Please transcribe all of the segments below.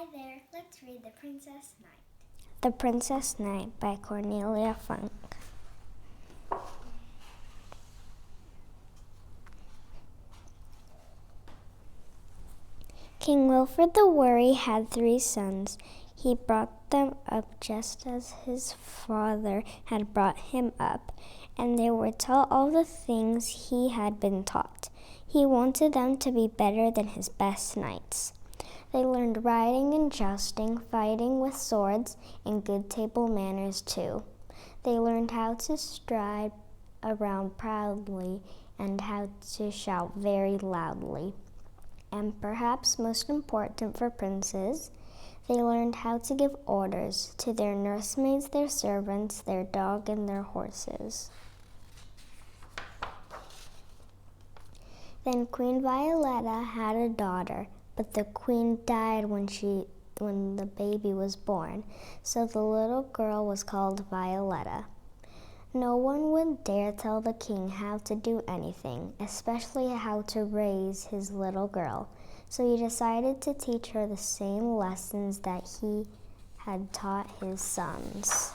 Hi there, let's read The Princess Knight. The Princess Knight by Cornelia Funke. King Wilfred the Worry had 3 sons. He brought them up just as his father had brought him up, and they were taught all the things he had been taught. He wanted them to be better than his best knights. They learned riding and jousting, fighting with swords, and good table manners too. They learned how to stride around proudly and how to shout very loudly. And perhaps most important for princes, they learned how to give orders to their nursemaids, their servants, their dog, and their horses. Then Queen Violetta had a daughter, but the queen died when the baby was born, so the little girl was called Violetta. No one would dare tell the king how to do anything, especially how to raise his little girl, so he decided to teach her the same lessons that he had taught his sons.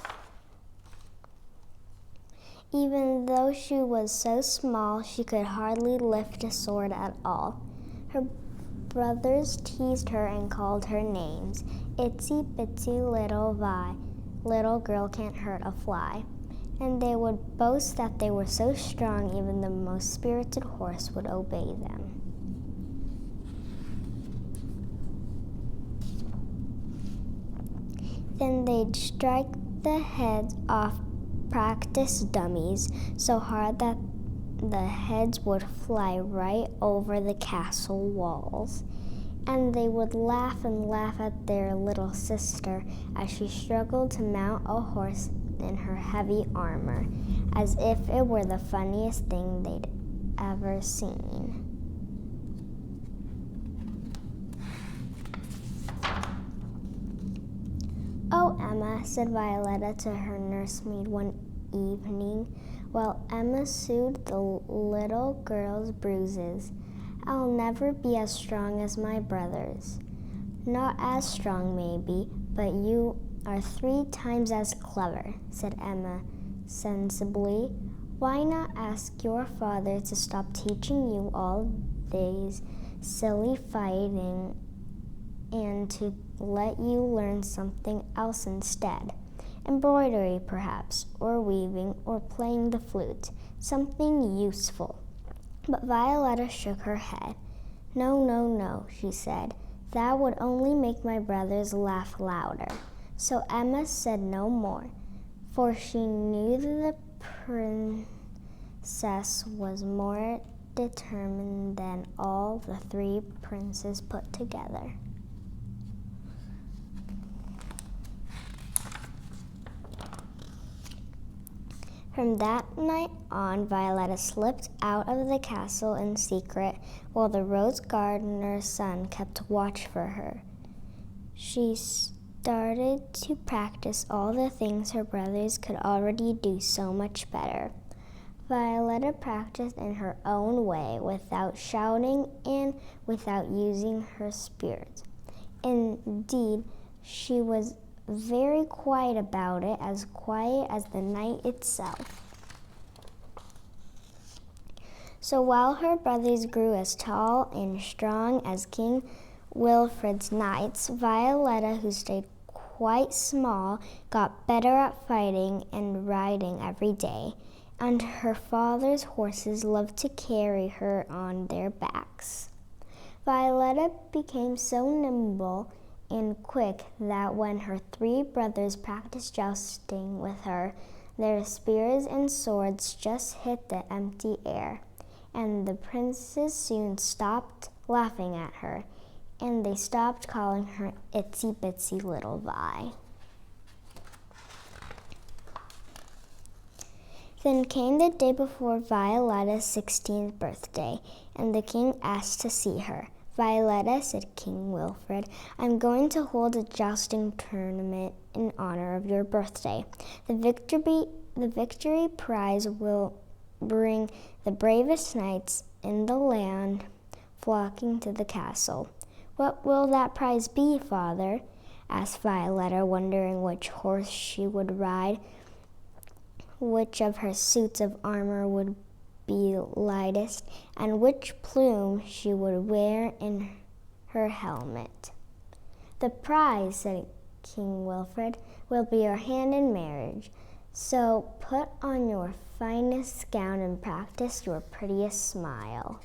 Even though she was so small, she could hardly lift a sword at all. Her brothers teased her and called her names. Itsy bitsy little Vi, little girl can't hurt a fly. And they would boast that they were so strong even the most spirited horse would obey them. Then they'd strike the heads off practice dummies so hard that the heads would fly right over the castle walls. And they would laugh and laugh at their little sister as she struggled to mount a horse in her heavy armor, as if it were the funniest thing they'd ever seen. "Oh, Emma," said Violetta to her nursemaid one evening, while Emma soothed the little girl's bruises, "I'll never be as strong as my brothers." "Not as strong, maybe, but you are 3 times as clever," said Emma sensibly. "Why not ask your father to stop teaching you all these silly fighting and to let you learn something else instead? Embroidery, perhaps, or weaving, or playing the flute, something useful." But Violetta shook her head. "No, no, no," she said. "That would only make my brothers laugh louder." So Emma said no more, for she knew the princess was more determined than all the 3 princes put together. From that night on, Violetta slipped out of the castle in secret while the rose gardener's son kept watch for her. She started to practice all the things her brothers could already do so much better. Violetta practiced in her own way, without shouting and without using her spirit. Indeed, she was very quiet about it, as quiet as the night itself. So while her brothers grew as tall and strong as King Wilfred's knights, Violetta, who stayed quite small, got better at fighting and riding every day, and her father's horses loved to carry her on their backs. Violetta became so nimble and quick that when her 3 brothers practiced jousting with her, their spears and swords just hit the empty air, and the princes soon stopped laughing at her, and they stopped calling her Itsy Bitsy Little Vi. Then came the day before Violetta's 16th birthday, and the king asked to see her. "Violetta," said King Wilfred, "I'm going to hold a jousting tournament in honor of your birthday. The victory prize will bring the bravest knights in the land flocking to the castle. "What will that prize be, Father?" asked Violetta, wondering which horse she would ride, which of her suits of armor would be lightest, and which plume she would wear in her helmet. "The prize," said King Wilfred, "will be your hand in marriage. So put on your finest gown and practice your prettiest smile."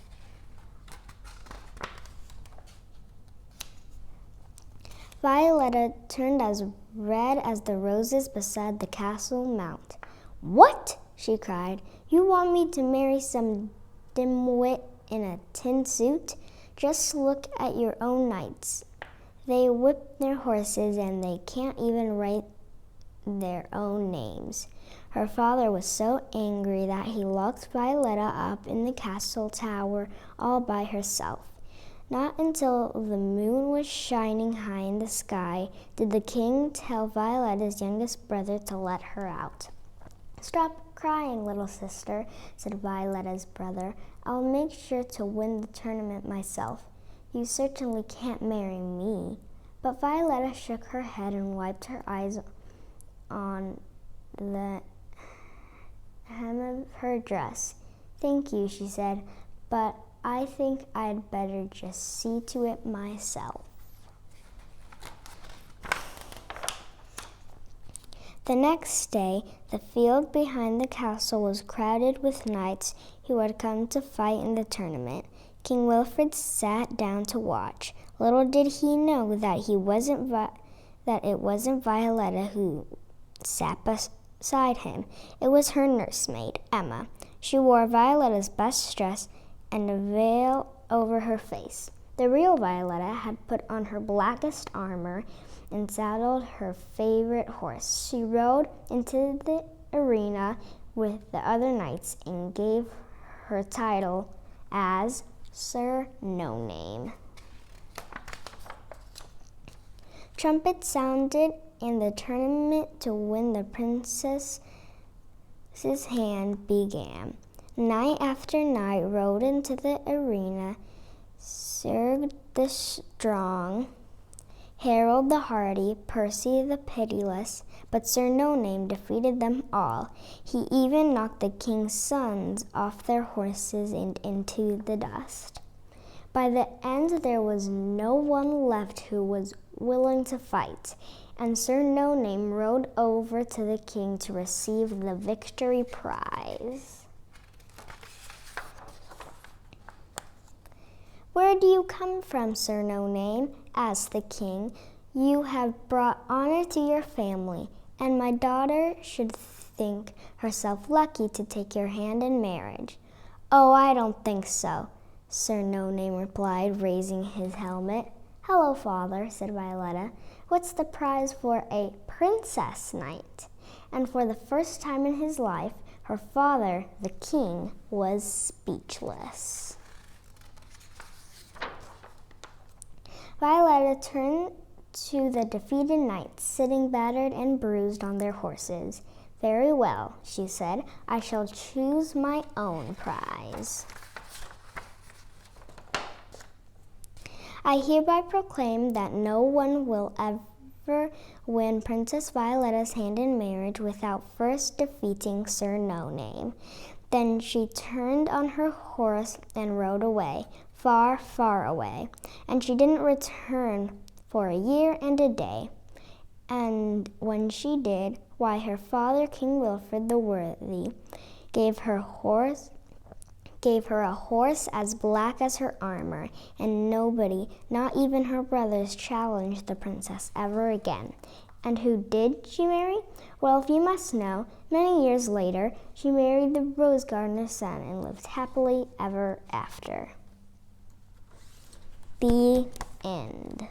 Violetta turned as red as the roses beside the castle mount. "What?" she cried. "You want me to marry some dimwit in a tin suit? Just look at your own knights. They whip their horses and they can't even write their own names." Her father was so angry that he locked Violetta up in the castle tower all by herself. Not until the moon was shining high in the sky did the king tell Violetta's youngest brother to let her out. "Stop crying, little sister," said Violetta's brother. "I'll make sure to win the tournament myself. You certainly can't marry me." But Violetta shook her head and wiped her eyes on the hem of her dress. "Thank you," she said, "but I think I'd better just see to it myself." The next day, the field behind the castle was crowded with knights who had come to fight in the tournament. King Wilfred sat down to watch. Little did he know that it wasn't Violetta who sat beside him. It was her nursemaid, Emma. She wore Violetta's best dress and a veil over her face. The real Violetta had put on her blackest armor and saddled her favorite horse. She rode into the arena with the other knights and gave her title as Sir No Name. Trumpets sounded and the tournament to win the princess's hand began. Knight after knight rode into the arena. Sir the Strong, Harold the Hardy, Percy the Pitiless, but Sir No Name defeated them all. He even knocked the king's sons off their horses and into the dust. By the end, there was no one left who was willing to fight, and Sir No Name rode over to the king to receive the victory prize. "Where do you come from, Sir No Name?" asked the king. "You have brought honor to your family, and my daughter should think herself lucky to take your hand in marriage." "Oh, I don't think so," Sir No Name replied, raising his helmet. "Hello, father," said Violetta. "What's the prize for a princess knight?" And for the first time in his life, her father, the king, was speechless. Violetta turned to the defeated knights, sitting battered and bruised on their horses. "Very well," she said, "I shall choose my own prize. I hereby proclaim that no one will ever win Princess Violetta's hand in marriage without first defeating Sir No Name." Then she turned on her horse and rode away, far, far away. And she didn't return for a year and a day. And when she did, why, her father, King Wilfred the Worthy, gave her a horse as black as her armor, and nobody, not even her brothers, challenged the princess ever again. And who did she marry? Well, if you must know, many years later, she married the rose gardener's son and lived happily ever after. The end.